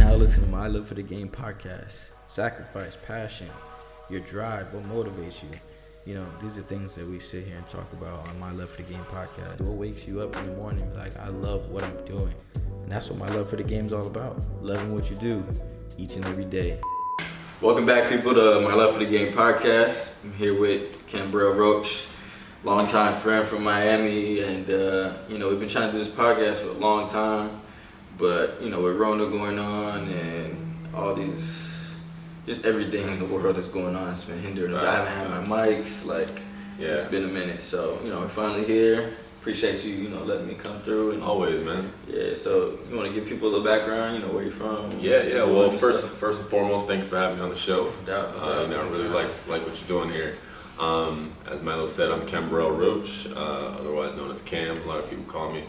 now listening to My Love for the Game podcast. Sacrifice, passion, your drive, what motivates you. You know, these are things that we sit here and talk about on My Love for the Game podcast. What wakes you up in the morning like, I love what I'm doing. And that's what My Love for the Game is all about. Loving what you do each and every day. Welcome back, people, to My Love for the Game podcast. I'm here with Kham and Mylo, longtime friend from Miami. And, we've been trying to do this podcast for a long time. But, with Rona going on and all these, just everything in the world that's going on, it's been hindering us. I haven't had my mics, it's been a minute. So, we're finally here. Appreciate you, letting me come through. And, always, man. Yeah, so you want to give people a little background, where you're from? Yeah. Well, first and foremost, thank you for having me on the show. I really like what you're doing here. As Mylo said, I'm Kham and Mylo, otherwise known as Kham. A lot of people call me.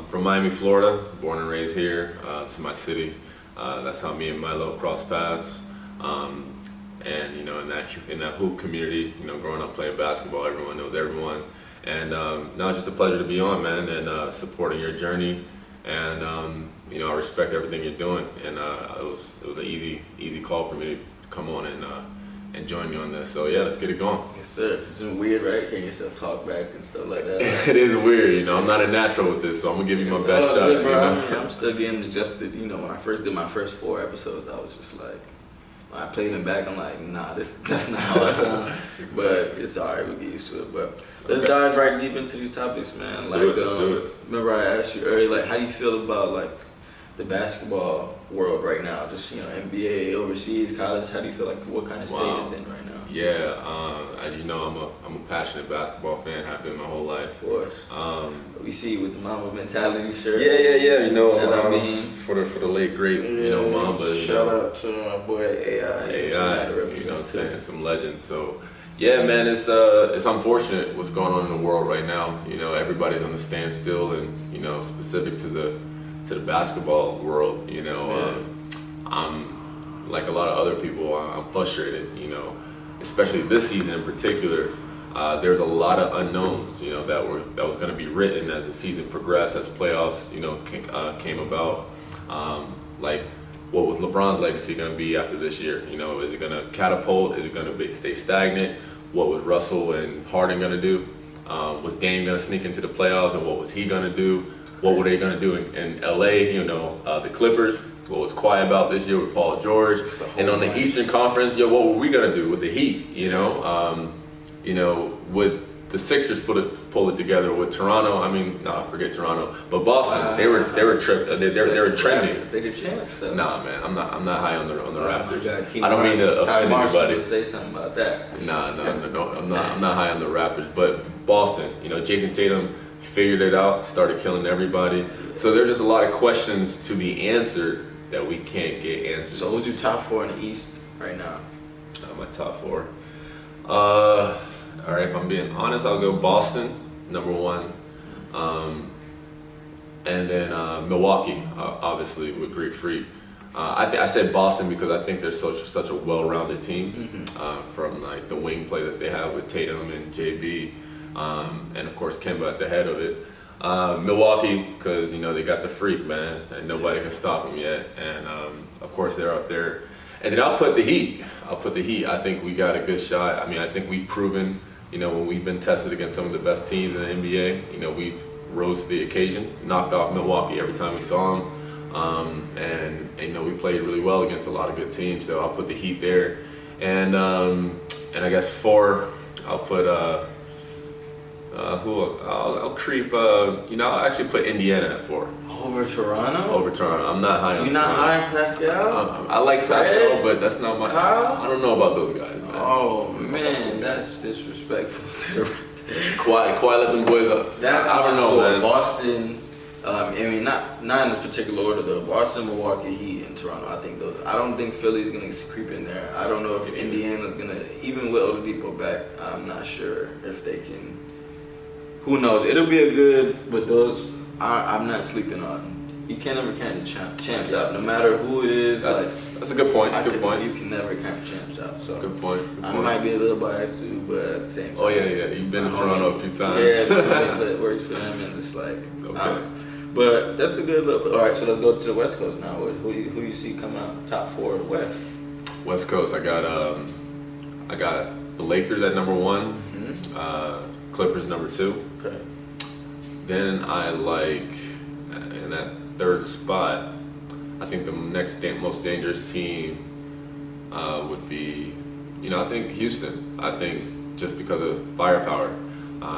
From Miami, Florida, born and raised here. It's my city. That's how me and Mylo crossed paths. And in that hoop community, growing up playing basketball, everyone knows everyone. And now it's just a pleasure to be on, man, and supporting your journey. And I respect everything you're doing. And it was an easy call for me to come on and join me on this. So yeah, let's get it going. Yes, sir. It's been weird, right? Hearing yourself talk back and stuff like that. It is weird, I'm not a natural with this, so I'm gonna give you my best shot. Good, bro. I'm still getting adjusted. When I first did my first 4 episodes, I was just like, when I played them back, I'm like, nah, that's not how I sound. But it's alright, we'll get used to it. But let's dive right deep into these topics, man. Let's do it. Remember I asked you earlier, how do you feel about the basketball world right now? Just NBA, overseas, college. How do you feel what kind of state it's in right now? Yeah, as you know, I'm a passionate basketball fan. Have been my whole life. Of course. We see you with the Mamba mentality shirt. Yeah. Shout out for the late great, Mamba. Shout out to my boy AI. I'm saying, some legends. So. Yeah, man, it's unfortunate what's going on in the world right now. Everybody's on the standstill, and specific to the basketball world. I'm like a lot of other people. I'm frustrated. Especially this season in particular. There's a lot of unknowns. That was going to be written as the season progressed, as playoffs came about. What was LeBron's legacy going to be after this year? Is it going to catapult? Is it going to stay stagnant? What was Russell and Harden going to do? Was Dame going to sneak into the playoffs, and what was he going to do? What were they going to do in LA? The Clippers. What was Kawhi about this year with Paul George? And on the Eastern Conference, what were we going to do with the Heat? Would the Sixers pull it together with Toronto? Forget Toronto, but Boston. Wow. They were tripped. They were trending. They the champs, though. Nah, man, I'm not high on the Raptors. I don't mean to offend anybody. Say something about that. No, I'm not high on the Raptors, but Boston. Jason Tatum figured it out, started killing everybody. So there's just a lot of questions to be answered that we can't get answers. So who's your top 4 in the East right now? My top 4. All right, if I'm being honest, I'll go Boston, number 1. And then Milwaukee, obviously, with Greek Freak. I said Boston because I think they're such a well-rounded team, from the wing play that they have with Tatum and JB, and of course Kemba at the head of it. Milwaukee, because they got the Freak, man, and nobody can stop them yet. And of course they're up there. And then I'll put the Heat. I think we got a good shot. I think we've proven, when we've been tested against some of the best teams in the NBA, we've rose to the occasion, knocked off Milwaukee every time we saw them. And we played really well against a lot of good teams. So I'll put the Heat there. And I guess 4, I'll put I'll creep. I'll actually put Indiana at 4. Over Toronto? I'm not high on. You're not high on Pascal? I like Fred? Pascal, but that's not my. Kyle? I don't know about those guys, man. Oh man, that's disrespectful. Quiet, let them boys up. I don't know, man. Boston. Not in this particular order though. Boston, Milwaukee, Heat, and Toronto. I think those. I don't think Philly's gonna creep in there. I don't know if Indiana's gonna, even with Oladipo back. I'm not sure if they can. Who knows? It'll be a good, but those. I'm not sleeping on. You can't ever count the champs out, no matter who it is. That's a good point. You can never count champs out. So good point. I might be a little biased too, but at the same time. Oh yeah. You've been to Toronto a few times. Yeah, but it works for them, and it's like. Okay. But that's a good look. All right, so let's go to the West Coast now. Who you see coming out top 4 of the West? West Coast, I got the Lakers at number 1, Clippers number 2. Okay. Then I like in that third spot, I think the next most dangerous team would be, I think Houston. I think just because of firepower,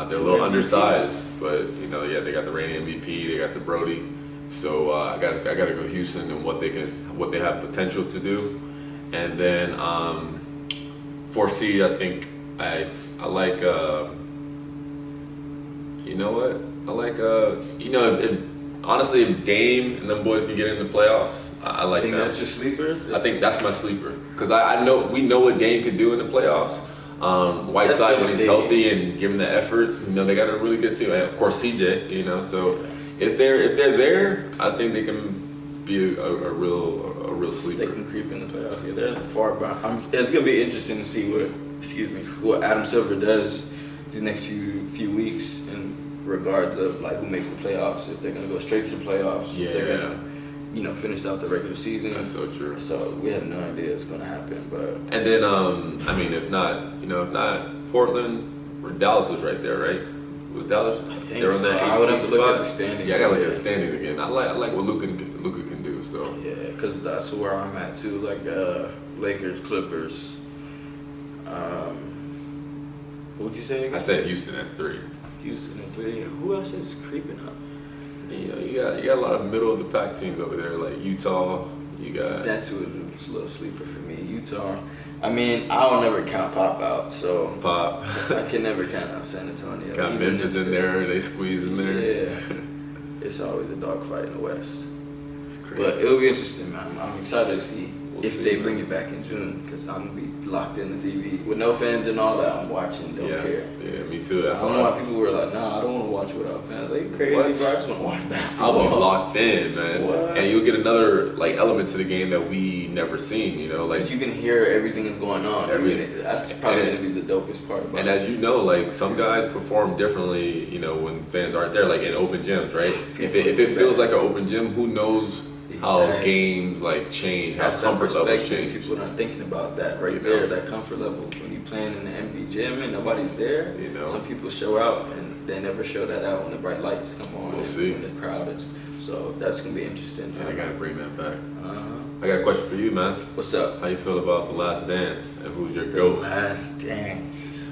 they're a little undersized, but they got the reigning MVP, they got the Brody. So I got to go Houston and what they have potential to do. And then 4 seed, I think I like. You know what? I like. Honestly, if Dame and them boys can get in the playoffs, I like that. Think that's your sleeper? I think that's my sleeper because we know what Dame could do in the playoffs. Whiteside when he's healthy and giving the effort, they got a really good team. And of course, CJ. So if they're there, I think they can be a real sleeper. They can creep in the playoffs. Yeah, they're far behind. It's gonna be interesting to see what Adam Silver does these next few weeks in regards of like who makes the playoffs. If they're gonna go straight to the playoffs, if they're gonna finish out the regular season. That's so true. So we have no idea it's gonna happen. But and then if not Portland or Dallas is right there, right? Was Dallas? I think they're on so. that I would have to spot. look at the standings. Yeah, I gotta look at the standings again. I like what Luka can do. So yeah, because that's where I'm at too. Like Lakers, Clippers. What'd you say again? I said Houston at 3. Houston at 3. Who else is creeping up? You got a lot of middle of the pack teams over there, like Utah. You got that's who is a little sleeper for me. Utah. I mean, I'll never count Pop out, so Pop. I can never count out San Antonio. Got Memphis in there. They squeeze in there. Yeah, it's always a dogfight in the West. It's crazy. But it'll be interesting, man. I'm excited to see if they bring man. it back in June, because I'm gonna be locked in the TV with no fans and all that. I'm watching, don't care. Yeah, me too. I don't know why people were like, nah, I don't want to watch without fans. They crazy, bro. I just want to watch basketball. I'll be locked in, man. What? And you'll get another element to the game that we never seen. Because you can hear everything that's going on. That's probably going to be the dopest part about it. And as you know, some guys perform differently, when fans aren't there, like in open gyms, right? If it feels like an open gym, who knows how games change, how comfort levels change. People are not thinking about that there, that comfort level. When you're playing in the NBA gym and nobody's there, some people show out and they never show that out when the bright lights come on. We'll see. When the crowd is. So that's going to be interesting. I got to bring that back. Uh-huh. I got a question for you, man. What's up? How you feel about The Last Dance and who's your The GOAT? Last Dance.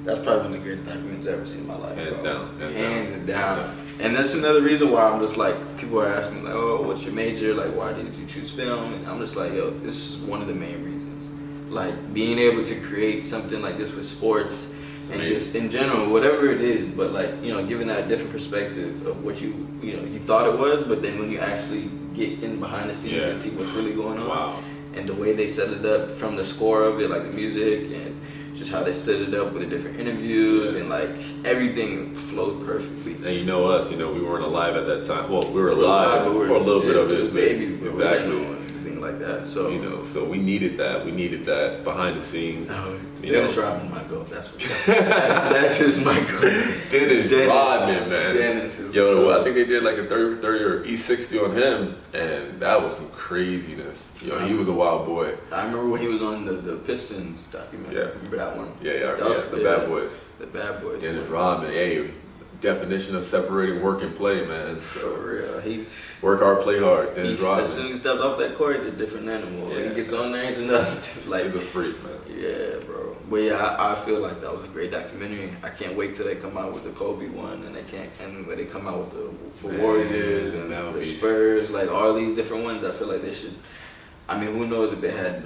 That's probably one of the greatest documentaries I've ever seen in my life. Hands down. Hands down. And that's another reason why I'm just people are asking me oh, what's your major? Why did you choose film? And I'm just this is one of the main reasons. Being able to create something like this with sports and just in general, whatever it is, but giving that different perspective of what you thought it was, but then when you actually get in behind the scenes and see what's really going on. Wow. And the way they set it up from the score of it, the music and just how they set it up with the different interviews and everything flowed perfectly. And you know us, we weren't alive at that time. Well, we were alive for a little bit of it. Babies, but exactly. We didn't know anything like that. So so we needed that. We needed that behind the scenes. Dennis Rodman, my goal. That's that's his my goal. Dennis Rodman, man. Dennis is I think they did a 30 or E60 on him, and that was some craziness. He was a wild boy. I remember when he was on the Pistons documentary. Yeah. Remember that one? Yeah. The Bad Boys. The Bad Boys. Dennis Rodman. Hey, definition of separating work and play, man. So for real, he's work hard, play hard. Dennis Rodman. As soon as he steps off that court, he's a different animal. Yeah. When he gets on there, he's another. He's a freak, man. Yeah, bro. But I feel like that was a great documentary. I can't wait till they come out with the Kobe one, and when they come out with the Warriors and the Spurs, all these different ones. I feel like they should. I mean, who knows if they had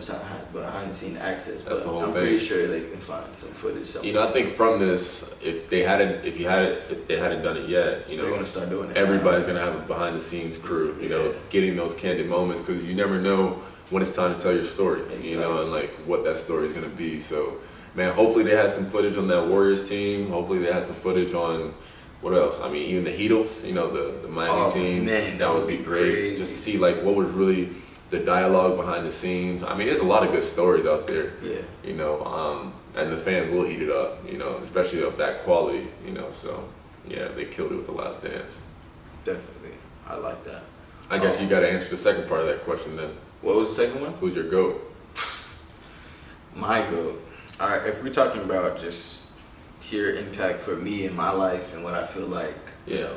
behind the scene access? That's the whole I'm thing. pretty sure they can find some footage somewhere. I think from this, if they hadn't done it yet, they're gonna start doing it. Everybody's gonna have a behind the scenes crew, getting those candid moments because you never know when it's time to tell your story, exactly. and what that story is gonna be. So, man, hopefully they had some footage on that Warriors team. Hopefully they had some footage on what else? I mean, even the Heatles, the Miami team. Man, that would be great just to see what was really the dialogue behind the scenes. I mean, there's a lot of good stories out there. Yeah. And the fans will eat it up. Especially of that quality. So yeah, they killed it with The Last Dance. Definitely. I like that. I guess you got to answer the second part of that question then. What was the second one? Who's your GOAT? My GOAT. All right, if we're talking about just pure impact for me in my life and what I feel like, you know,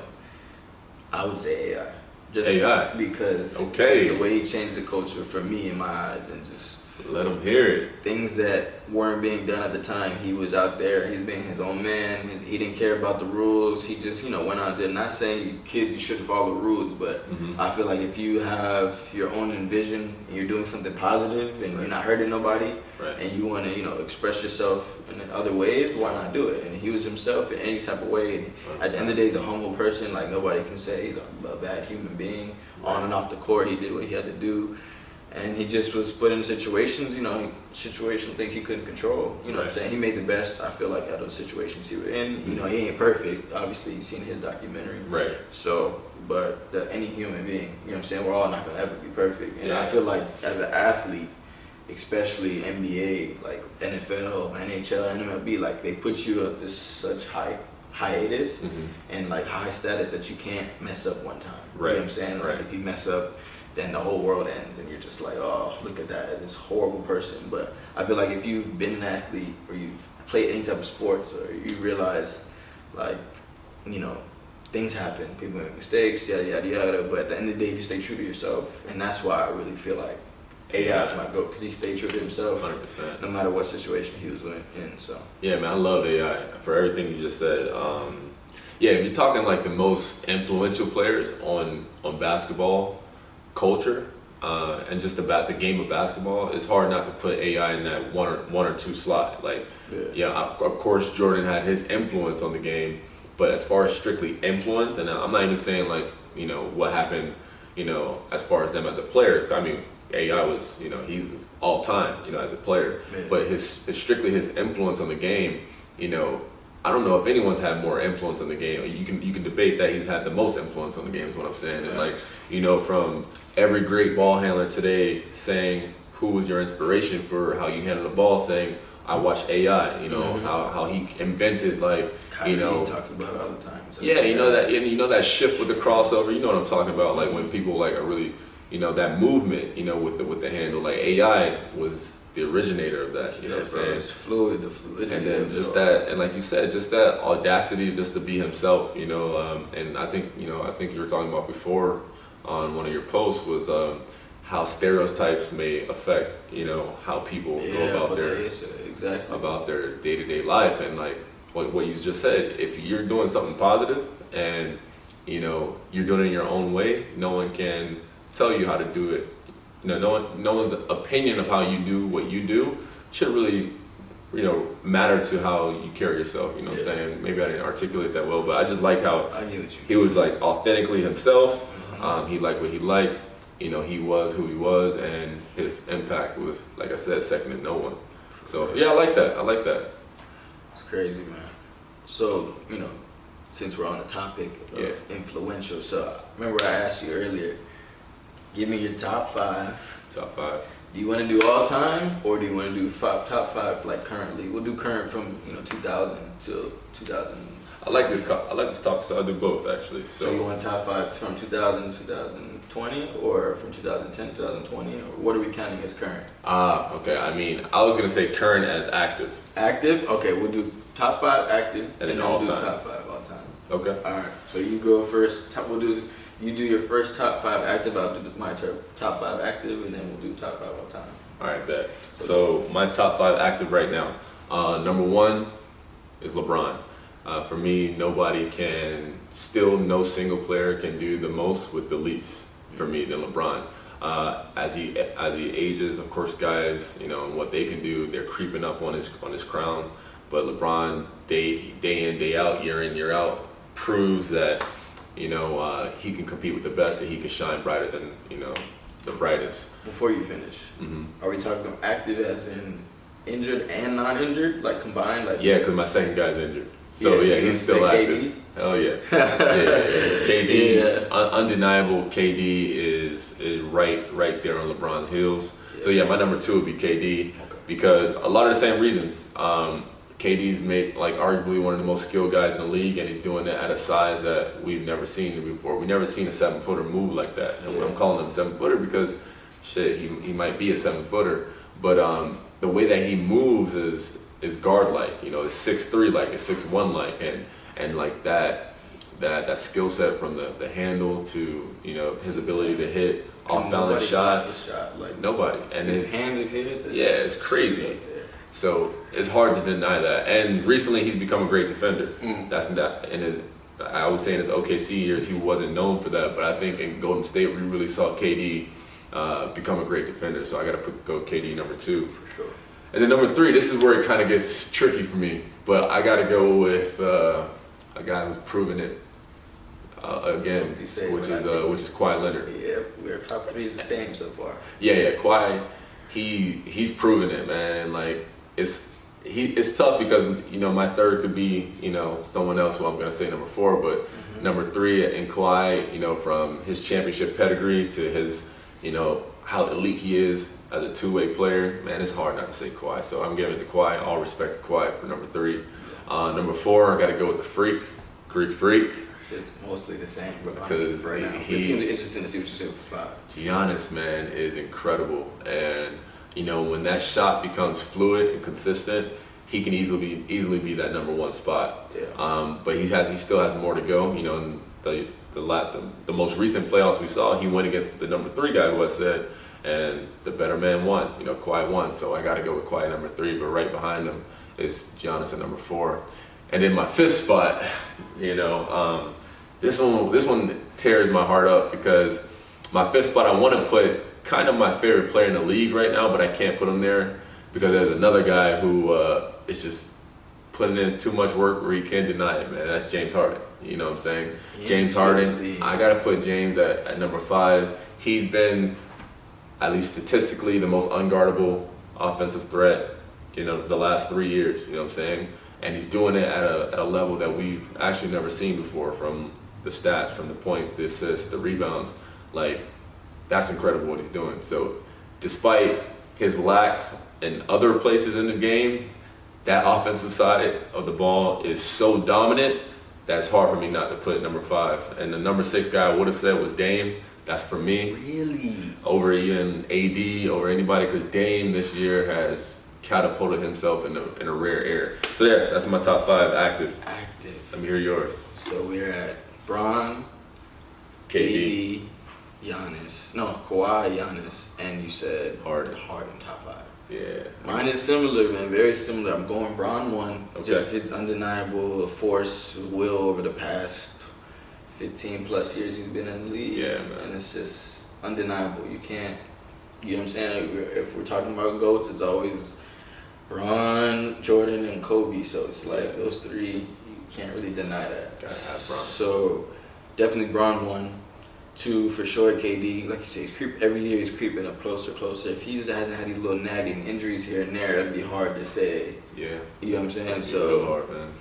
I would say AI. Just AI. Because just the way he changed the culture for me in my eyes, and just let him hear it. Things that weren't being done at the time. He was out there. He's being his own man. He didn't care about the rules. He just, went out there. Not saying kids, you shouldn't follow the rules, but I feel like if you have your own vision and you're doing something positive and you're not hurting nobody, and you want to, express yourself in other ways, why not do it? And he was himself in any type of way. And at the end of the day, he's a humble person. Like, nobody can say he's a bad human being. On and off the court, he did what he had to do. And he just was put in situations, situational things he couldn't control. You know what I'm saying? He made the best, I feel like, out of the situations he was in. He ain't perfect. Obviously, you've seen his documentary. Right. So, but any human being, you know what I'm saying? We're all not going to ever be perfect. And I feel like as an athlete, especially NBA, like NFL, NHL, MLB, like they put you at this such hiatus and like high status that you can't mess up one time. You know what I'm saying? Like if you mess up, then the whole world ends and you're just like, oh, look at that, this horrible person. But I feel like if you've been an athlete or you've played any type of sports, or you realize, like, things happen, people make mistakes, yada, yada, yada, but at the end of the day, just stay true to yourself. And that's why I really feel like AI is my GOAT, because he stayed true to himself 100%. No matter what situation he was in. So yeah, man, I love AI for everything you just said. If you're talking like the most influential players on basketball culture and just about the game of basketball, it's hard not to put AI in that one or two slot. Like, of course Jordan had his influence on the game, but as far as strictly influence, and I'm not even saying like what happened as far as them as a player. I mean, AI was he's all time as a player, but his strictly his influence on the game. I don't know if anyone's had more influence on the game. You can debate that he's had the most influence on the game is what I'm saying. And like, from every great ball handler today saying who was your inspiration for how you handle the ball, saying I watched AI, how he invented like, Kyrie talks about it all the time. So that shift with the crossover, what I'm talking about, like when people like are really, that movement, with the handle, like AI was the originator of that, what I'm saying? It's fluid, the fluidity. And then just that, and like you said, just that audacity just to be himself, and I think you were talking about before on one of your posts was how stereotypes may affect, how people go about their day-to-day life. And like what you just said, if you're doing something positive and, you're doing it in your own way, no one can tell you how to do it. No one's opinion of how you do what you do should really, matter to how you carry yourself. What I'm saying? Maybe I didn't articulate that well, but I just liked how he was like authentically himself. He liked what he liked. He was who he was, and his impact was, like I said, second to no one. So yeah, I like that. It's crazy, man. So since we're on the topic of influential, so remember I asked you earlier. Give me your top five. Top five. Do you want to do all time, or do you want to do top five like currently? We'll do current from 2000 till 2000. I like this talk, so I'll do both actually. So you want top five from 2000 to 2020, or from 2010 to 2020, or what are we counting as current? Okay. I mean, I was gonna say current as active. Active? Okay, we'll do top five active, and then all we'll do time. top five all time. Okay. All right. So you go first. You do your first top five active, I'll do my top five active, and then we'll do top five all time. All right, bet. So my top five active right now. Number one is LeBron. For me, no single player can do the most with the least for me than LeBron. As he ages, of course, guys, and what they can do, they're creeping up on his crown. But LeBron, day in, day out, year in, year out, proves that he can compete with the best, and he can shine brighter than the brightest. Before you finish, are we talking active as in injured and non-injured, like combined? Like because my second guy's injured, so he's still active. KD? Hell yeah, KD, undeniable. KD is right there on LeBron's heels. So my number two would be KD because a lot of the same reasons. KD's arguably one of the most skilled guys in the league, and he's doing it at a size that we've never seen before. We've never seen a 7-footer move like that. And I'm calling him 7-footer because, shit, he might be a 7-footer, but the way that he moves is guard-like. You know, it's 6'3" it's 6'1" and like that skill set from the handle to, you know, his ability to hit off-balance shots. Nobody. And his hand is hit it. Yeah, it's crazy. So it's hard to deny that. And recently he's become a great defender. I would say in his OKC years he wasn't known for that, but I think in Golden State we really saw KD become a great defender. So I got to go KD number 2. For sure. And then number 3, this is where it kind of gets tricky for me, but I got to go with a guy who's proven it again, which is Kawhi Leonard. Yeah, we're top 3 is the same so far. Yeah, Kawhi, he's proven it, man. Like it's tough because, you know, my 3rd could be, you know, someone else who I'm gonna say number 4, but number 3 in Kawhi, you know, from his championship pedigree to his, you know, how elite he is as a 2-way player, man, it's hard not to say Kawhi. So I'm giving it to Kawhi. All respect to Kawhi for number 3. Number 4, I got to go with the Freak, Greek Freak. It's mostly the same, but because right now, it's gonna be interesting to see what you say with 5. Giannis, man, is incredible, and you know, when that shot becomes fluid and consistent, he can easily be that number 1 spot. Yeah. But he still has more to go. You know, in the most recent playoffs we saw, he went against the number 3 guy who I said, and the better man won. You know, Kawhi won. So I got to go with Kawhi number 3. But right behind him is Giannis at number 4. And then my 5th spot, you know, this one tears my heart up because my 5th spot I want to put kind of my favorite player in the league right now, but I can't put him there because there's another guy who is just putting in too much work where he can't deny it, man. That's James Harden. You know what I'm saying? James Harden. I got to put James at number 5. He's been, at least statistically, the most unguardable offensive threat, you know, the last 3 years. You know what I'm saying? And he's doing it at a level that we've actually never seen before, from the stats, from the points, the assists, the rebounds. Like, that's incredible what he's doing. So despite his lack in other places in his game, that offensive side of the ball is so dominant that it's hard for me not to put number 5. And the number 6 guy I would have said was Dame. That's for me. Really? Over even AD, over anybody, because Dame this year has catapulted himself in a rare air. So yeah, that's my top 5 active. Let me hear yours. So we're at Bron, KD, Kawhi, Giannis, and you said Harden top 5. Yeah. Mine is similar, man, very similar. I'm going Bron 1. Okay. Just his undeniable force, will over the past 15 plus years he's been in the league. Yeah, man. And it's just undeniable. You can't, you know what I'm saying? If we're talking about GOATs, it's always Bron, Jordan, and Kobe. So it's like those 3, you can't really deny that. Gotta have Bron. So definitely Bron 1. 2, for sure, KD. Like you say, every year he's creeping up closer. If he hasn't had these little nagging injuries here and there, it'd be hard to say. Yeah. You know what I'm saying? It'd be real hard, man.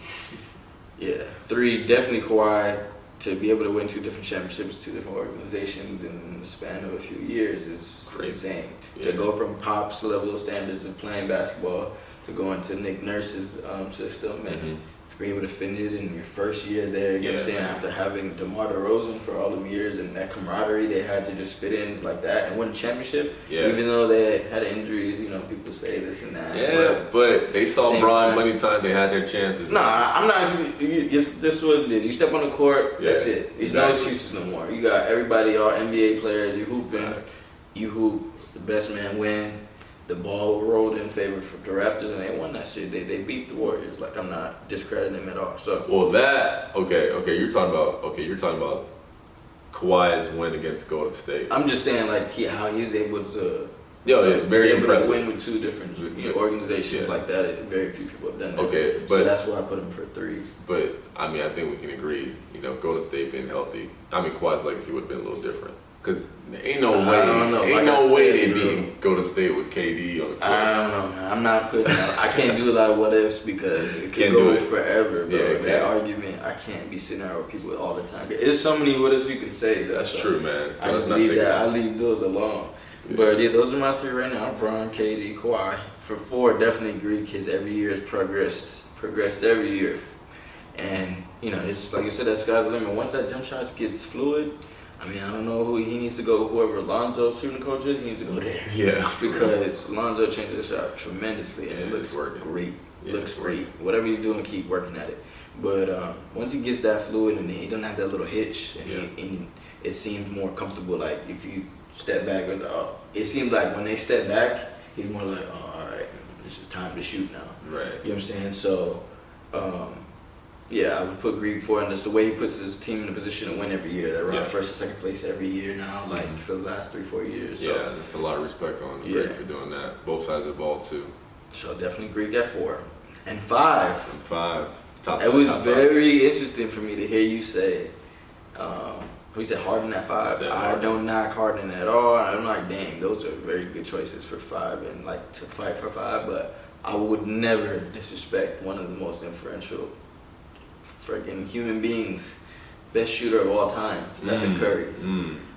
Yeah. 3, definitely Kawhi. To be able to win 2 different championships, 2 different organizations in the span of a few years is insane. Yeah. To go from Pop's level of standards of playing basketball to going to Nick Nurse's system and be able to finish in your first year there, you know what I'm saying, after having DeMar DeRozan for all them years and that camaraderie they had to just fit in like that and win a championship, even though they had injuries, you know, people say this and that. Yeah, but they saw Bron plenty of times, they had their chances. No, I'm not, this is what it is. You step on the court, that's it. There's no excuses no more. You got everybody, all NBA players, you hooping, you hoop, the best man win. The ball rolled in favor for the Raptors, and they won that shit. They beat the Warriors. Like, I'm not discrediting them at all. So, well, that you're talking about Kawhi's win against Golden State. I'm just saying, like, how he was able to, very impressive. To win with 2 different organizations like that. Very few people have done that. Okay, but so that's why I put him for 3. But I mean, I think we can agree. You know, Golden State being healthy. I mean, Kawhi's legacy would have been a little different. Because ain't no way they beat Golden State with KD on the court. I don't know, man. I'm not putting I can't do a lot of what ifs because it could go forever, bro. Yeah, that argument, I can't be sitting there with people all the time. There's so many what ifs you can say. That's true, man. So I just leave that. I leave those alone. Yeah. But yeah, those are my 3 right now. Bron, KD, Kawhi. For 4, definitely Greek. His every year has progressed progressed every year. And, you know, it's like you said, that sky's the limit. Once that jump shot gets fluid, I mean, I don't know who he needs to go. Whoever Alonzo's shooting coach is, he needs to go there. Yeah. Because Alonzo changed the shot tremendously, and it looks great. It looks great. Whatever he's doing, keep working at it. But once he gets that fluid and he doesn't have that little hitch, and it seems more comfortable. Like if you step back, it seems like when they step back, he's more like, oh, all right, this is time to shoot now. Right. You know what I'm saying? So, yeah, I would put Greek for it. And that's the way he puts his team in a position to win every year. They're around first and second place every year now, like for the last 3-4 years. So. Yeah, that's a lot of respect on Greek for doing that. Both sides of the ball, too. So definitely Greek at 4. And 5. And 5. It was very interesting for me to hear you say, who said Harden at 5? I don't knock Harden at all. I'm like, dang, those are very good choices for 5 and like to fight for 5. But I would never disrespect one of the most influential freaking human beings, best shooter of all time, Stephen Curry.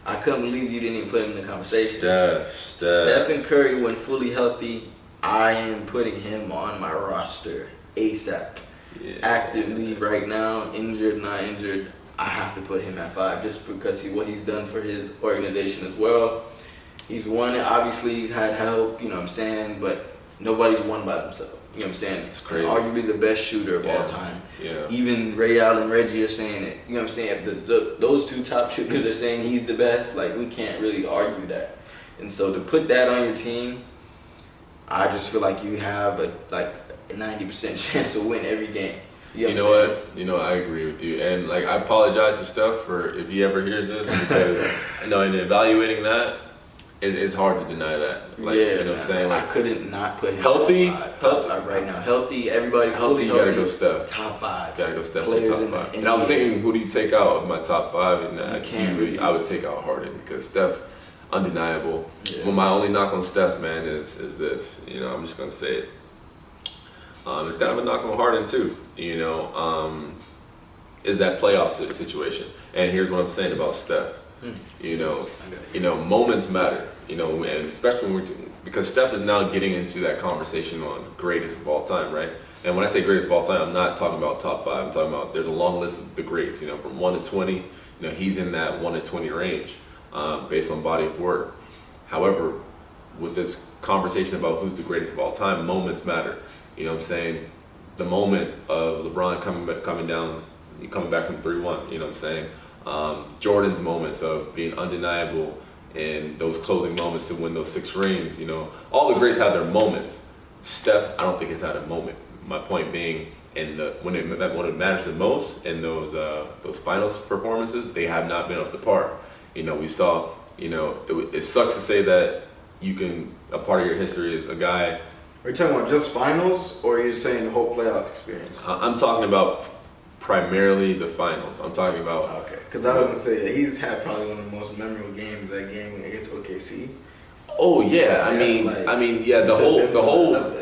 I couldn't believe you didn't even put him in the conversation. Stephen Curry, when fully healthy, I am putting him on my roster ASAP. Yeah. Actively right now, injured, not injured, I have to put him at 5 just because what he's done for his organization as well. He's won it. Obviously, he's had help, you know what I'm saying, but nobody's won by themselves. You know what I'm saying? It's crazy. Arguably the best shooter of all time. Yeah. Even Ray Allen and Reggie are saying it. You know what I'm saying? If those two top shooters are saying he's the best, like we can't really argue that. And so to put that on your team, I just feel like you have a 90% chance to win every game. You know what? You know, I agree with you. And like I apologize to Steph for if he ever hears this because I know in evaluating that, it's hard to deny that. Like, you know what I'm saying? Like, I couldn't not put him healthy right now. Healthy, everybody healthy. You gotta go Steph. Top 5. Gotta go Steph in the top 5. And I was thinking, who do you take out of my top 5? And I would take out Harden because Steph, undeniable. Yeah. Well, my only knock on Steph, man, is this. You know, I'm just gonna say it. It's kind of a knock on Harden too. You know, is that playoff situation? And here's what I'm saying about Steph. You know, moments matter. You know, and especially when because Steph is now getting into that conversation on greatest of all time, right? And when I say greatest of all time, I'm not talking about top 5. I'm talking about there's a long list of the greats. You know, from 1 to 20. You know, he's in that 1 to 20 range based on body of work. However, with this conversation about who's the greatest of all time, moments matter. You know what I'm saying? The moment of LeBron coming back from 3-1. You know what I'm saying? Jordan's moments of being undeniable and those closing moments to win those 6 rings. You know, all the greats have their moments. Steph, I don't think has had a moment. My point being, when it matters the most in those finals performances, they have not been up to par. You know, we saw. You know, it sucks to say that a part of your history is a guy. Are you talking about just finals, or are you saying the whole playoff experience? I'm talking about primarily the finals. I'm talking about. Okay, because I was gonna say that he's had probably one of the most memorable games. That game against OKC. Oh yeah,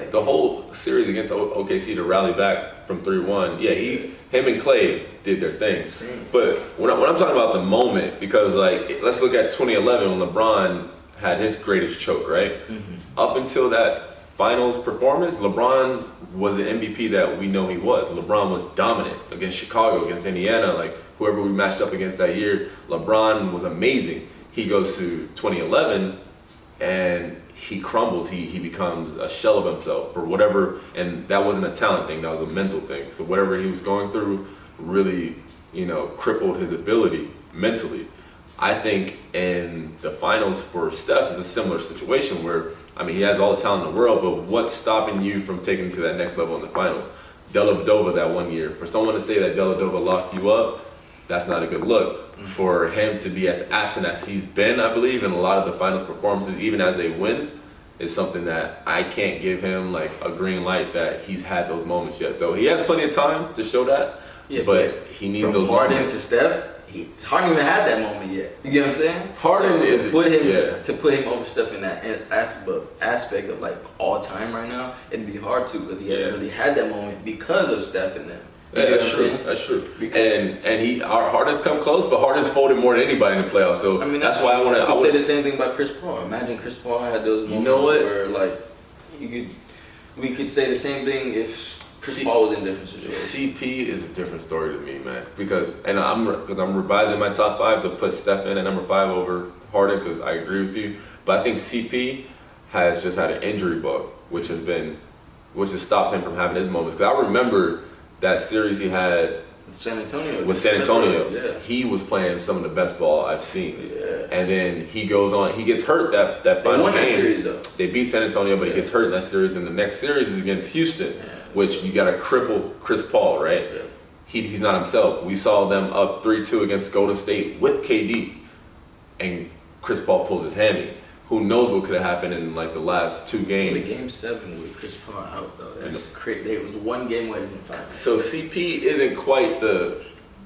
the whole series against OKC to rally back from 3-1. Yeah, him and Clay did their thing. But when I'm talking about the moment, because like let's look at 2011 when LeBron had his greatest choke, right? Mm-hmm. Up until that finals performance, LeBron was the MVP that we know he was. LeBron was dominant against Chicago, against Indiana, like whoever we matched up against that year. LeBron was amazing. He goes to 2011 and he crumbles. He becomes a shell of himself for whatever, and that wasn't a talent thing, that was a mental thing. So whatever he was going through really, you know, crippled his ability mentally. I think in the finals for Steph is a similar situation where, I mean, he has all the talent in the world, but what's stopping you from taking to that next level in the finals? Dellavedova that one year. For someone to say that Dellavedova locked you up, that's not a good look. Mm-hmm. For him to be as absent as he's been, I believe, in a lot of the finals performances, even as they win, is something that I can't give him like a green light that he's had those moments yet. So he has plenty of time to show that, but he needs those Harden moments. To Steph, Harden even had that moment yet. You get what I'm saying? Harden to put him over Steph in that aspect of like all time right now, it'd be hard to because he hasn't really had that moment because of Steph and them. Yeah, that's true. And Harden's come close, but Harden's folded more than anybody in the playoffs. So I mean, that's why I would say the same thing about Chris Paul. Imagine Chris Paul had those moments where like we could say the same thing if Chris Paul was in different situations. CP is a different story to me, man. Because I'm revising my top 5 to put Steph in at number 5 over Harden because I agree with you. But I think CP has just had an injury bug, which has stopped him from having his moments. Because I remember that series he had with San Antonio. Yeah. He was playing some of the best ball I've seen. Yeah. And then he goes on. He gets hurt that final won game. That series, though. They beat San Antonio, but he gets hurt in that series. And the next series is against Houston, which you got to cripple Chris Paul, right? Yeah. He's not himself. We saw them up 3-2 against Golden State with KD, and Chris Paul pulls his hammy. Who knows what could have happened in like the last 2 games? The game 7 with Chris Paul out though. It was crazy. It was one game away from 5. So CP isn't quite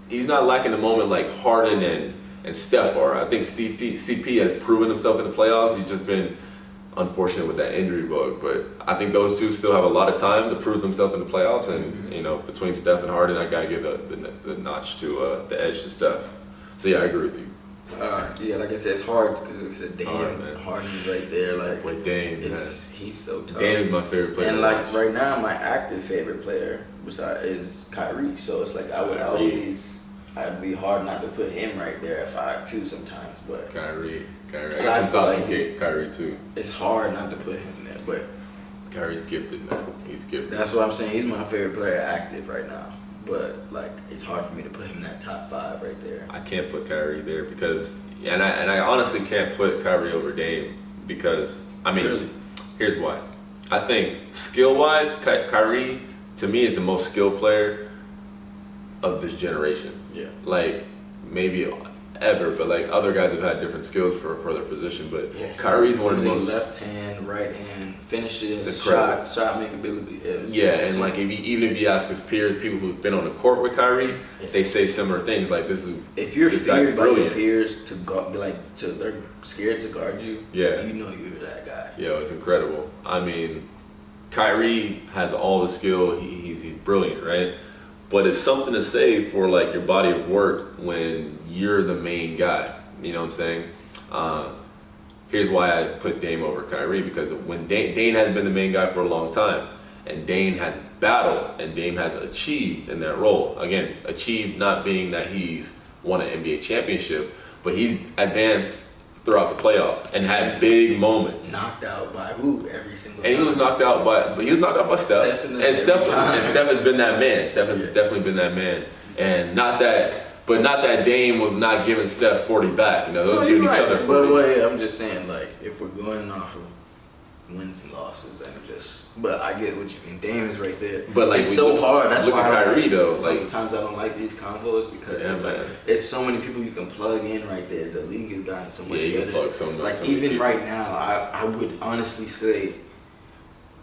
he's not lacking the moment like Harden and Steph are. I think CP has proven himself in the playoffs. He's just been unfortunate with that injury bug. But I think those two still have a lot of time to prove themselves in the playoffs. And between Steph and Harden, I gotta give the notch to the edge to Steph. So yeah, I agree with you. Yeah, like I said, it's hard because like I said, Dame, Harden's right there. Like with Dame, he's so tough. Dame is my favorite player. And like right now, my active favorite player is Kyrie. So it's like I'd be hard not to put him right there at 5 sometimes. But Kyrie, I got some thoughts on Kyrie too. It's hard not to put him in there, but Kyrie's gifted, man. He's gifted. That's what I'm saying. He's my favorite player active right now. But like, it's hard for me to put him in that top 5 right there. I can't put Kyrie there because, and I honestly can't put Kyrie over Dame because here's why. I think skill-wise, Kyrie to me is the most skilled player of this generation. Yeah. Like maybe ever, but like other guys have had different skills for their position. But Kyrie's one of the most left hand, right hand, finishes, shot making ability. And like even if you ask his peers, people who've been on the court with Kyrie, they say similar things. Like if you're feared by your peers they're scared to guard you. Yeah, you know you're that guy. Yeah, it's incredible. I mean, Kyrie has all the skill. He's brilliant, right? But it's something to say for like your body of work when you're the main guy. You know what I'm saying? Here's why I put Dame over Kyrie, because when Dane has been the main guy for a long time, and Dane has battled and Dame has achieved in that role. Again, achieved not being that he's won an NBA championship, but he's advanced throughout the playoffs and had big moments. Knocked out by who every single time? And he was knocked out by Steph. And Steph has been that man. Steph has definitely been that man. And not that Dame was not giving Steph 40 back. Those giving each other 40. But I'm just saying, like, if we're going off of wins and losses, but I get what you mean. Dame is right there. But like, it's so hard. That's look why at Kyrie though. Sometimes I don't like these convos because it's so many people you can plug in right there. The league has gotten so much better. You can plug so much. Like even right now, I would honestly say,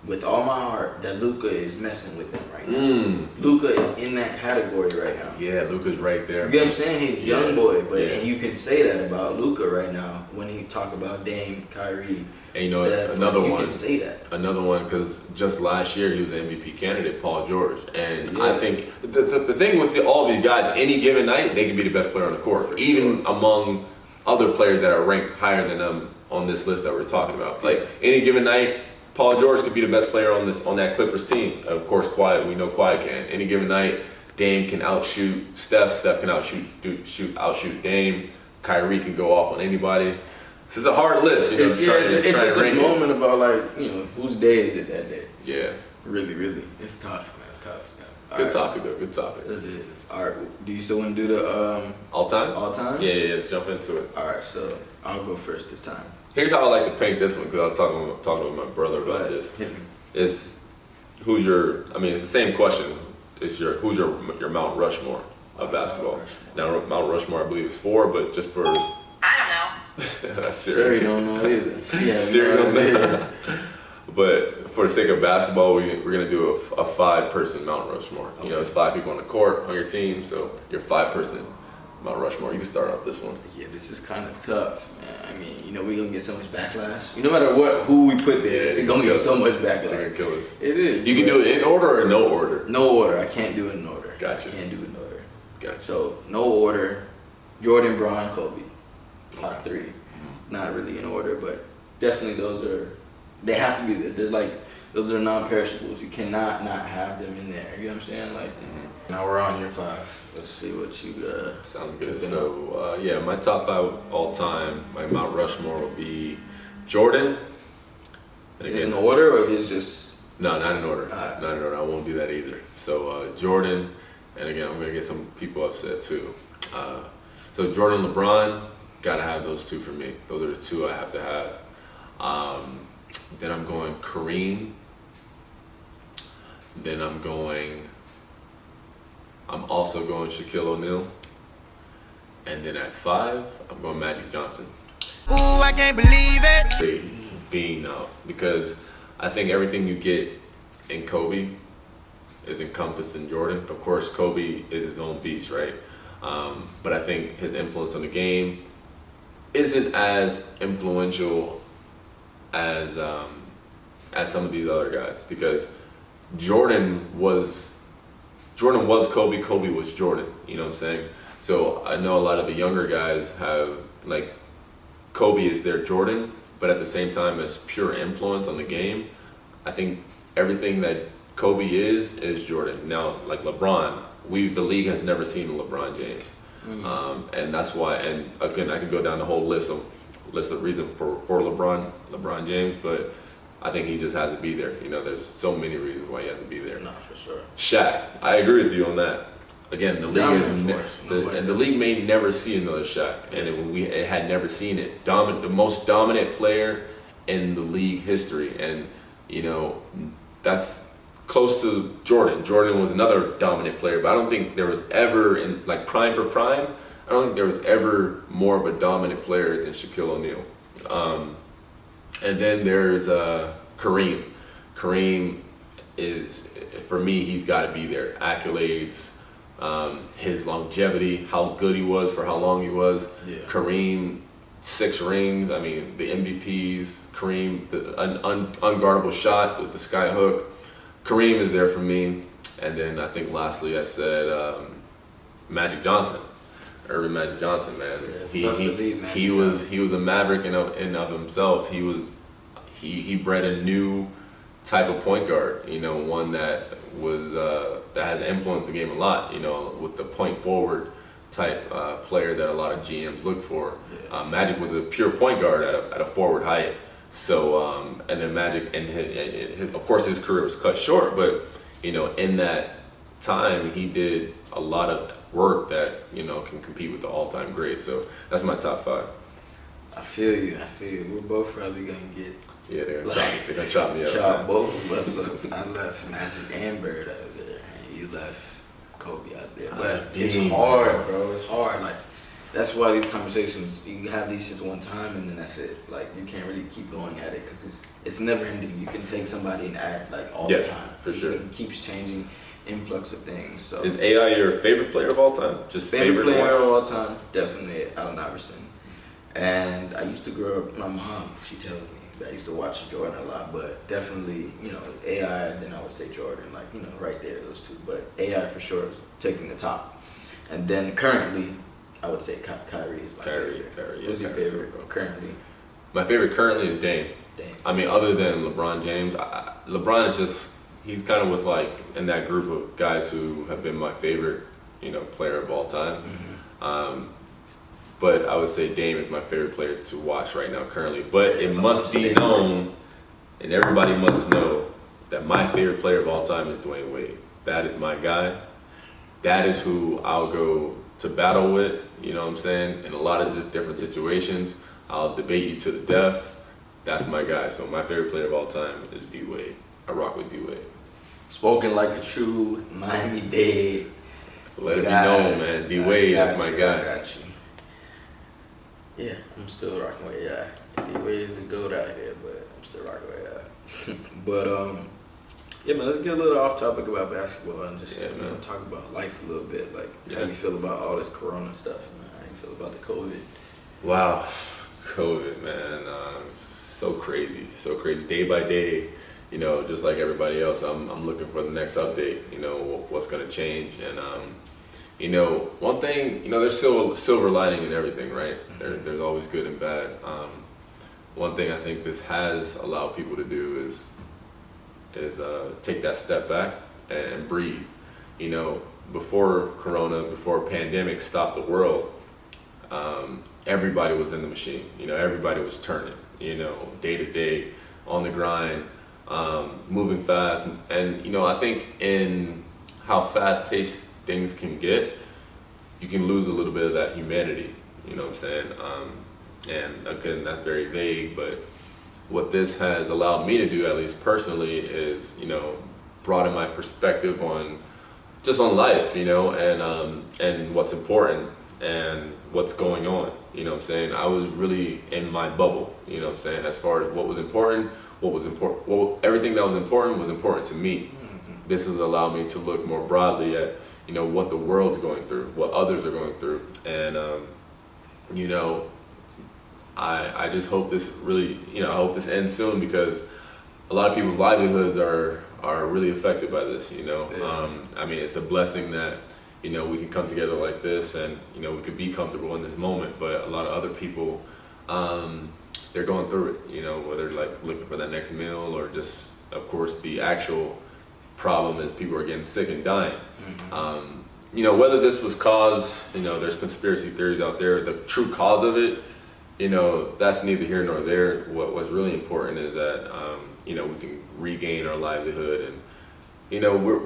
with all my heart, that Luka is messing with them right now. Luka is in that category right now. Yeah, Luka's right there. You know what I'm saying? He's young boy, but and you can say that about Luka right now when he talk about Dame, Kyrie. And Steph, you can say that. Another one, because just last year he was the MVP candidate, Paul George. And I think the thing with all these guys, any given night, they can be the best player on the court, even among other players that are ranked higher than them on this list that we're talking about. Like any given night, Paul George could be the best player on that Clippers team. Of course, we know Kawhi can. Any given night, Dame can outshoot Steph. Steph can outshoot Dame. Kyrie can go off on anybody. This is a hard list, It's just a moment about whose day is it that day? Yeah. Really, really, it's tough, man. It's tough. Good topic though. Good topic. It is. All right. Do you still want to do the all time? All time? Yeah. Let's jump into it. All right. So I'll go first this time. Here's how I like to paint this one, because I was talking with my brother about this. It's the same question. It's who's your Mount Rushmore of basketball. Now Mount Rushmore I believe is 4, but just for I don't know. That's Siri don't know either. Yeah, Siri don't know. But for the sake of basketball, we're gonna do a 5-person Mount Rushmore. Okay. It's 5 people on the court on your team, so you're 5-person Mount Rushmore. You can start off this one. Yeah, this is kind of tough, man. I mean, we're gonna get so much backlash. No matter who we put there, we're gonna get so much backlash. They're gonna kill us. It is. You can do it in order or no order? No order. I can't do it in order. Gotcha. I can't do it in order. Gotcha. So no order. Jordan, Bron, Kobe. Top 3. Not really in order, but definitely they have to be there. those are non-perishables. You cannot not have them in there. You know what I'm saying? Like, now we're on year 5. Let's see what you got. Sounds good. So, yeah, my top 5 all time, my Mount Rushmore will be Jordan. And Is this in order or is just... No, not in order. Right. Not in order. I won't do that either. So, Jordan, and again, I'm going to get some people upset too. So, Jordan and LeBron, got to have those 2 for me. Those are the 2 I have to have. Then I'm going Kareem. Then I'm also going Shaquille O'Neal. And then at 5, I'm going Magic Johnson. Ooh, I can't believe it. Being out, because I think everything you get in Kobe is encompassed in Jordan. Of course, Kobe is his own beast, right? But I think his influence on the game isn't as influential as some of these other guys, because Jordan was Kobe, Kobe was Jordan, you know what I'm saying? So I know a lot of the younger guys have, like, Kobe is their Jordan, but at the same time as pure influence on the game, I think everything that Kobe is Jordan. Now, like LeBron, the league has never seen a LeBron James. And that's why, and again, I could go down the whole list of reasons for LeBron James, but I think he just has to be there. You know, there's so many reasons why he has to be there. No, for sure. Shaq, I agree with you on that. Again, the league may never see another Shaq, and it had never seen it. The most dominant player in the league history, and you know that's close to Jordan. Jordan was another dominant player, but I don't think there was ever, in like prime for prime, I don't think there was ever more of a dominant player than Shaquille O'Neal. And then there's Kareem. Kareem is, for me, he's got to be there. Accolades, his longevity, how good he was for how long he was. Yeah. Kareem, 6 rings. I mean, the MVPs. Kareem, an unguardable shot, the sky hook. Kareem is there for me. And then I think lastly I said Magic Johnson. Irvin Magic Johnson, man. Yeah, he was a maverick in of himself. He bred a new type of point guard, you know, one that was that has influenced the game a lot, you know, with the point forward type player that a lot of GMs look for. Yeah. Magic was a pure point guard at a forward height. So and then Magic, and his, of course his career was cut short, but you know, in that time he did a lot of work that, you know, can compete with the all-time greats. So that's my top 5. I feel you. We're both probably gonna get. Yeah, they're gonna chop me up. Chop both of us up. I left Magic and Bird out there, and you left Kobe out there. But it's hard, bro. It's hard. Like, that's why these conversations, you have these just one time, and then that's it. Like, you can't really keep going at it because it's never ending. You can take somebody and act like all the time. For sure. It keeps changing. Influx of things. So is AI your favorite player of all time? Just favorite player of all time? Definitely Allen Iverson. And I used to grow up. My mom, she tells me that I used to watch Jordan a lot, but definitely, you know, AI. And then I would say Jordan, like, you know, right there, those 2. But AI for sure is taking the top. And then currently, I would say Kyrie is my favorite. Kyrie. Who's your favorite currently? My favorite currently is Dame. I mean, other than LeBron James, LeBron is just. He's kind of with, like, in that group of guys who have been my favorite, you know, player of all time. Mm-hmm. But I would say Dame is my favorite player to watch right now currently. But it must be known, and everybody must know, that my favorite player of all time is Dwyane Wade. That is my guy. That is who I'll go to battle with, you know what I'm saying? In a lot of just different situations. I'll debate you to the death. That's my guy. So my favorite player of all time is D Wade. I rock with D Wade. Spoken like a true Miami-Dade. Let it be known, man. D Wade is my guy. I got you. Yeah, I'm still rocking with D Wade is a goat out here, but I'm still rocking with But yeah, man, let's get a little off topic about basketball and just you know, talk about life a little bit. Like, how you feel about all this Corona stuff, man? How you feel about the COVID? Wow, COVID, man. So crazy, day by day. You know, just like everybody else, I'm looking for the next update, you know, what's going to change. And, you know, one thing, you know, there's still silver lining in everything, right? There's always good and bad. One thing I think this has allowed people to do is is take that step back and breathe. You know, before Corona, before pandemic stopped the world, everybody was in the machine. You know, everybody was turning, you know, day to day, on the grind, moving fast. And, you know, I think in how fast-paced things can get, you can lose a little bit of that humanity, you know what I'm saying? And again, that's very vague, but what this has allowed me to do, at least personally, is, you know, broaden my perspective on just on life, you know, and what's important and what's going on, you know what I'm saying? I was really in my bubble, you know what I'm saying, as far as what was important, everything that was important to me. Mm-hmm. This has allowed me to look more broadly at, you know, what the world's going through, what others are going through, and, you know, I just hope this really, you know, I hope this ends soon, because a lot of people's livelihoods are really affected by this, you know. Yeah. I mean, it's a blessing that, you know, we can come together like this and, you know, we could be comfortable in this moment, but a lot of other people, they're going through it, you know, whether like looking for that next meal or just, of course, the actual problem is people are getting sick and dying. Mm-hmm. You know, whether this was caused, you know, there's conspiracy theories out there, the true cause of it, you know, that's neither here nor there. What's really important is that, you know, we can regain our livelihood, and, you know, we're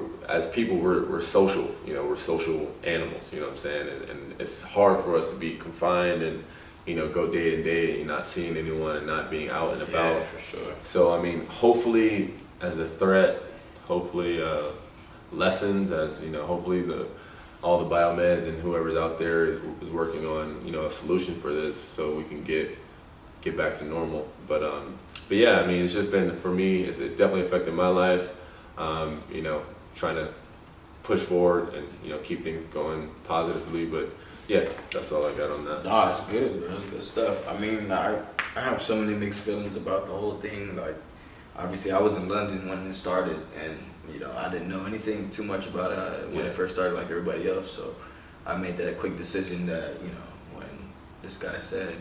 social, you know, we're social animals, you know what I'm saying? And it's hard for us to be confined and, you know, go day to day and not seeing anyone and not being out and about. Yeah, for sure. So, I mean, hopefully as a threat, hopefully lessons, as, you know, hopefully all the biomeds and whoever's out there is working on, you know, a solution for this so we can get back to normal. But yeah, I mean, it's just been, for me, it's definitely affected my life. You know, trying to push forward and, you know, keep things going positively. But yeah, that's all I got on that. No, it's good, bro. It's good stuff. I mean, I have so many mixed feelings about the whole thing. Like, obviously, I was in London when it started, and, you know, I didn't know anything too much about it when it first started, like everybody else. So I made that quick decision that, you know, when this guy said,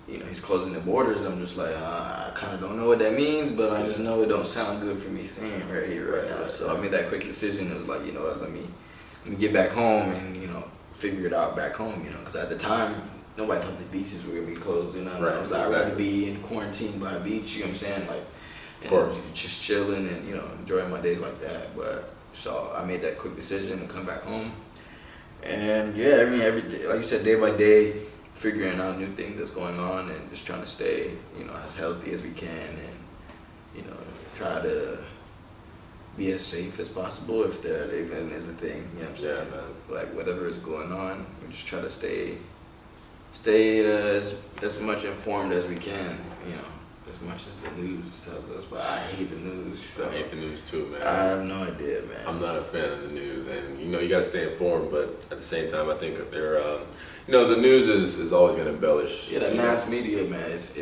you know, he's closing the borders, I'm just like, I kind of don't know what that means, but I just know it don't sound good for me staying right here right now. So I made that quick decision. It was like, you know what, let me get back home and, you know, figure it out back home, you know, because at the time, nobody thought the beaches were going to be closed, you know. Right, I was like, I'd rather be in quarantine by a beach, you know what I'm saying, like, of course, just chilling and, you know, enjoying my days like that. But so I made that quick decision to come back home, and yeah, I mean, every day, like you said, day by day, figuring out new things that's going on and just trying to stay, you know, as healthy as we can, and, you know, try to be as safe as possible if there even is a thing, you know what I'm saying? Yeah, like whatever is going on, we just try to stay as much informed as we can, you know. As much as the news tells us, but I hate the news. So I hate the news too, man. I have no idea, man. I'm not a fan of the news, and, you know, you gotta stay informed, but at the same time, I think that they're, you know, the news is always gonna embellish. Yeah, the mass media, man, it's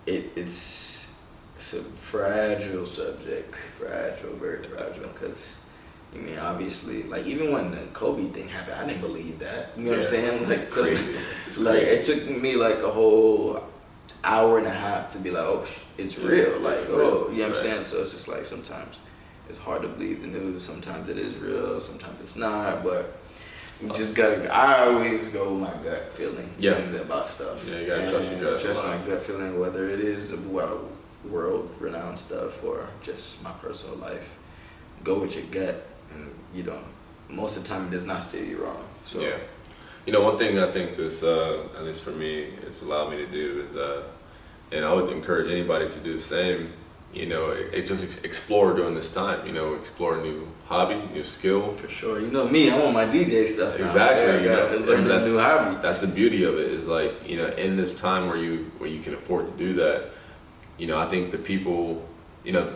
a fragile subject, very fragile, because, I mean, obviously, like, even when the Kobe thing happened, I didn't believe that. You know what I'm saying? Like, crazy. Like, it took me like a whole hour and a half to be like, oh, it's real. Like, it's oh, real. you know what I'm saying? So it's just like, sometimes it's hard to believe the news. Sometimes it is real. Sometimes it's not. But you just gotta. I always go with my gut feeling about stuff. Yeah, you gotta trust your gut. Trust my gut feeling, whether it is world-renowned stuff or just my personal life. Go with your gut, and you know, most of the time it does not steer you wrong. So. Yeah. You know, one thing I think this, at least for me, it's allowed me to do is, and I would encourage anybody to do the same, you know, just explore during this time, you know, explore a new hobby, new skill. For sure. You know me, I want my DJ stuff now. Exactly. You know, learn a new hobby. That's the beauty of it, is like, you know, in this time where you can afford to do that, you know, I think the people, you know,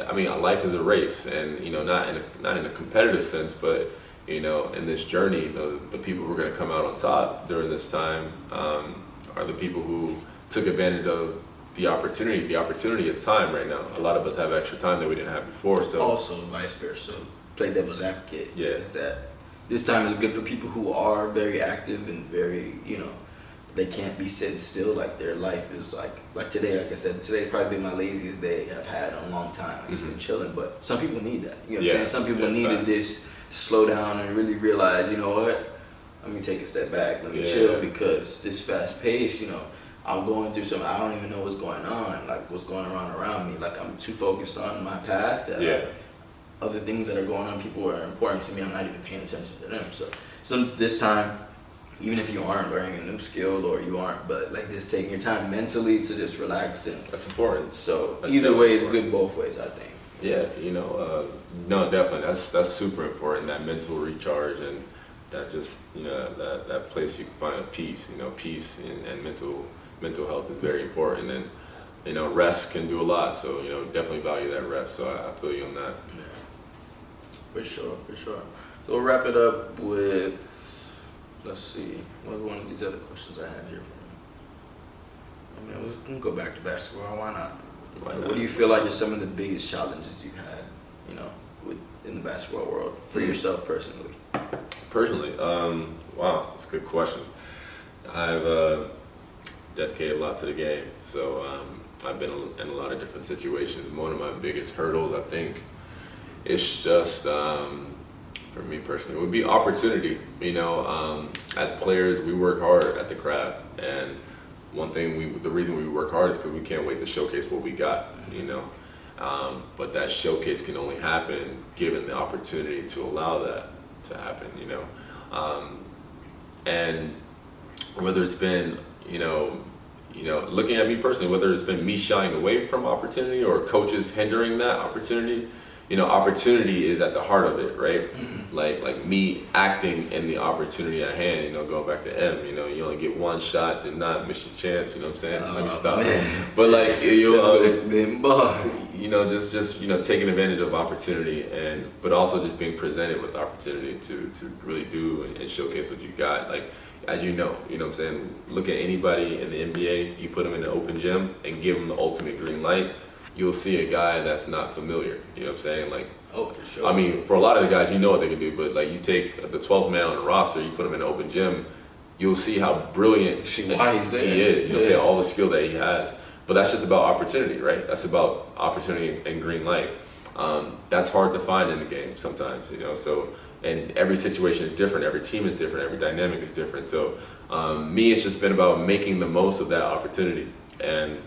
I mean, life is a race, and, you know, not in a competitive sense, but, you know, in this journey, the people who are going to come out on top during this time are the people who took advantage of the opportunity. The opportunity is time right now. A lot of us have extra time that we didn't have before. So also, vice versa, play devil's advocate. Yeah. Is that this time is good for people who are very active and very, you know, they can't be sitting still. Like their life is like today. Like I said, today's probably been my laziest day I've had in a long time. I've just been chilling. But some people need that. You know what I'm saying? Some people needed this to slow down and really realize, you know what? Let me take a step back. Let me chill, because this fast pace, you know, I'm going through something. I don't even know what's going on, like what's going on around me. Like I'm too focused on my path. Other things that are going on, people are important to me. I'm not even paying attention to them. So this time, even if you aren't learning a new skill or you aren't, but like just taking your time mentally to just relax, and that's important. So That's either way is important. good both ways, I think. Yeah, you know, no, definitely. That's super important. That mental recharge, and that just, you know, that place you can find a peace. You know, peace and mental health is very important, and you know, rest can do a lot. So you know, definitely value that rest. So I feel you on that. Yeah, for sure. So we'll wrap it up with, let's see, what was one of these other questions I had here for you? I mean, we can go back to basketball. Why not? What do you feel like are some of the biggest challenges you've had, you know, in the basketball world for yourself personally? Personally, wow, that's a good question. I've dedicated a lot to the game, so I've been in a lot of different situations. One of my biggest hurdles, I think, is just, for me personally, would be opportunity. You know, as players, we work hard at the craft, and the reason we work hard is because we can't wait to showcase what we got, you know. But that showcase can only happen given the opportunity to allow that to happen, you know. And whether it's been, you know, looking at me personally, whether it's been me shying away from opportunity or coaches hindering that opportunity, you know, opportunity is at the heart of it, right? Like me acting in the opportunity at hand, you know, going back to M, you know, you only get one shot, did not miss your chance, you know what I'm saying? Let me stop. Man. But like, you know, It's been bug. you know, just you know, taking advantage of opportunity, but also just being presented with opportunity to really do and showcase what you got. Like, as you know what I'm saying? Look at anybody in the NBA, you put them in an open gym and give them the ultimate green light, you'll see a guy that's not familiar. You know what I'm saying? Like, Oh, for sure. I mean, for a lot of the guys, you know what they can do, but like you take the 12th man on the roster, you put him in an open gym, you'll see how brilliant See why he's there. he is. You know what I'm saying? All the skill that he has. But that's just about opportunity, right? That's about opportunity and green light. That's hard to find in the game sometimes, you know. So, and every situation is different. Every team is different. Every dynamic is different. So, me, it's just been about making the most of that opportunity. And,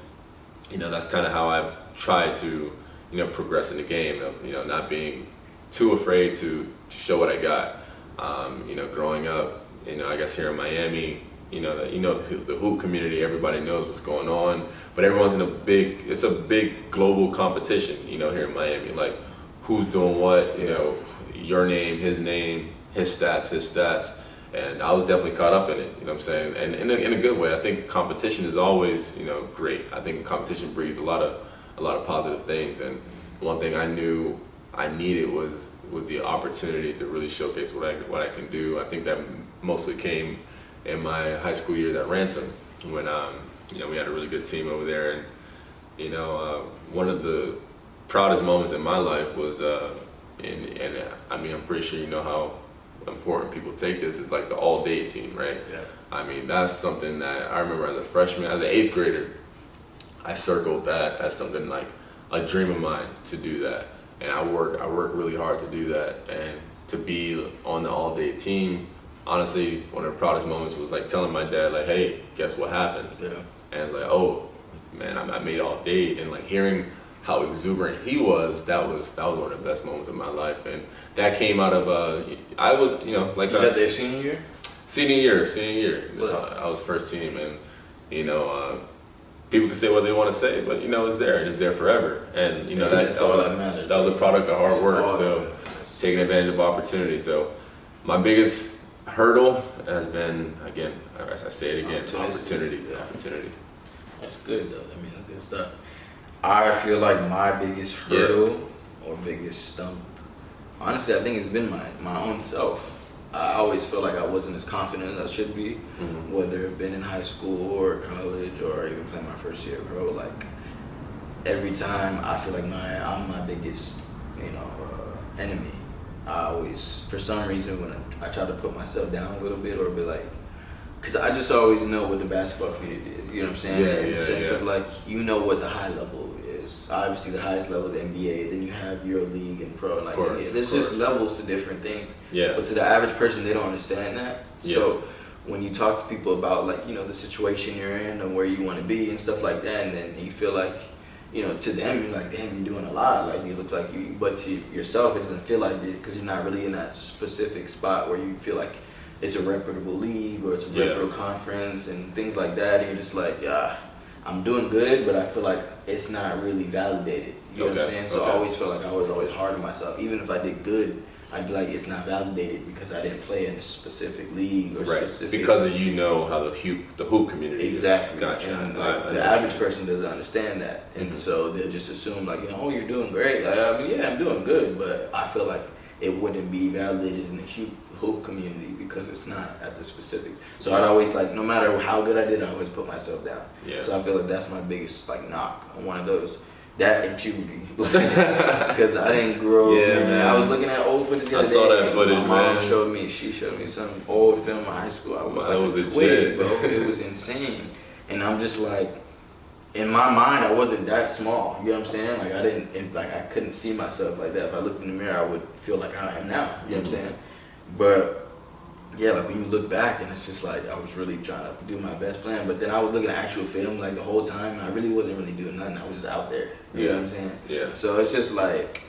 you know, that's kind of how I've tried to, you know, progress in the game of, you know, not being too afraid to show what I got. You know, growing up, you know, I guess here in Miami, the hoop community, everybody knows what's going on, but everyone's it's a big global competition, you know, here in Miami, like who's doing what, you know, your name, his stats. And I was definitely caught up in it, you know what I'm saying? And in a good way. I think competition is always, you know, great. I think competition breeds a lot of positive things. And one thing I knew I needed was the opportunity to really showcase what I can do. I think that mostly came in my high school years at Ransom when you know, we had a really good team over there. And you know, one of the proudest moments in my life was and I mean, I'm pretty sure you know how important people take this, is like the all-day team, right? Yeah. I mean, that's something that I remember as a freshman, as an 8th grader, I circled that as something like a dream of mine to do that. And I worked really hard to do that, and to be on the all-day team. Honestly, one of the proudest moments was like telling my dad, like, hey, guess what happened? Yeah. And it's like, oh man, I made all day, and like hearing how exuberant he was, that was one of the best moments of my life. And that came out of I was, you know, like You got there senior year? Senior year. Wow. I was first team, and you know, people can say what they want to say, but you know, it's there forever. And you know, that's all that matters. That was a product of hard work. all So taking advantage of opportunity. So my biggest hurdle has been, again, as I say it again, opportunity. Yeah. Opportunity. That's good though. I mean, that's good stuff. I feel like my biggest hurdle or biggest stump, honestly, I think it's been my own self. I always felt like I wasn't as confident as I should be, whether it's been in high school or college or even playing my first year pro. Like every time, I feel like I'm my biggest, you know, enemy. I always, for some reason, when I try to put myself down a little bit or be like because I just always know what the basketball community is. You know what I'm saying? In the sense of like, you know what the high level is. Obviously, the highest level is NBA. Then you have your league and pro. Like, there's just levels to different things. Yeah. But to the average person, they don't understand that. Yeah. So when you talk to people about like, you know, the situation you're in and where you want to be and stuff like that, and then you feel like, you know, to them you're like, damn, you're doing a lot. Like, it looks like you, but to yourself it doesn't feel like it because you're not really in that specific spot where you feel like it's a reputable league or it's a reputable conference and things like that. And you're just like, yeah, I'm doing good, but I feel like it's not really validated. You know what I'm saying? So I always felt like I was always hard on myself. Even if I did good, I'd be like, it's not validated because I didn't play in a specific league or specific. Because you know how the hoop community exactly. is. Gotcha. And like, the average person doesn't understand that, and so they'll just assume like, you know, oh, you're doing great. Like, I mean, yeah, I'm doing good, but I feel like it wouldn't be validated in the hoop community because it's not at the specific. So I'd always like, no matter how good I did, I always put myself down. Yeah. So I feel like that's my biggest like knock on one of those. That and puberty, because I didn't grow. Man. I was looking at old footage the other day. I saw that footage, my mom showed me. She showed me some old film in high school. I was like, wait, bro, it was insane. And I'm just like, in my mind, I wasn't that small. You know what I'm saying? Like I couldn't see myself like that. If I looked in the mirror, I would feel like I am now. You know what I'm saying? But yeah, like when you look back, and it's just like I was really trying to do my best plan. But then I was looking at actual film like the whole time, and I really wasn't really doing nothing. I was just out there. You know what I'm saying? Yeah. So it's just like,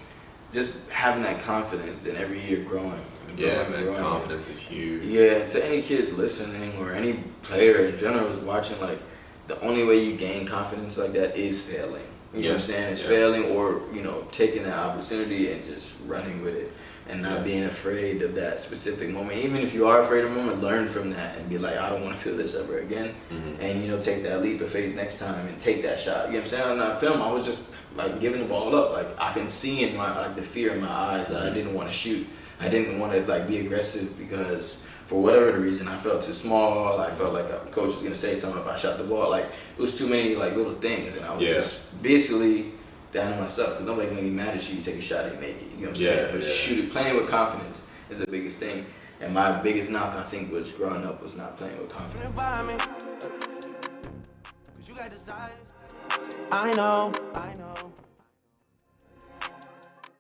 just having that confidence, and every year growing. Growing. Confidence is huge. Yeah, to any kids listening or any player in general who's watching, like the only way you gain confidence like that is failing. You know what I'm saying? It's failing, or you know, taking that opportunity and just running with it. And not being afraid of that specific moment. Even if you are afraid of a moment, learn from that and be like, I don't want to feel this ever again. And, you know, take that leap of faith next time and take that shot. You know what I'm saying? On that film, I was just, like, giving the ball up. Like, I can see in my, like, the fear in my eyes that I didn't want to shoot. I didn't want to, like, be aggressive because for whatever the reason, I felt too small. I felt like a coach was going to say something if I shot the ball. Like, it was too many, like, little things. And I was just basically down on myself, because nobody's gonna be mad at you. You take a shot and you make it. You know what I'm saying? But shoot it, playing with confidence is the biggest thing. And my biggest knock, I think, was growing up was not playing with confidence. I know.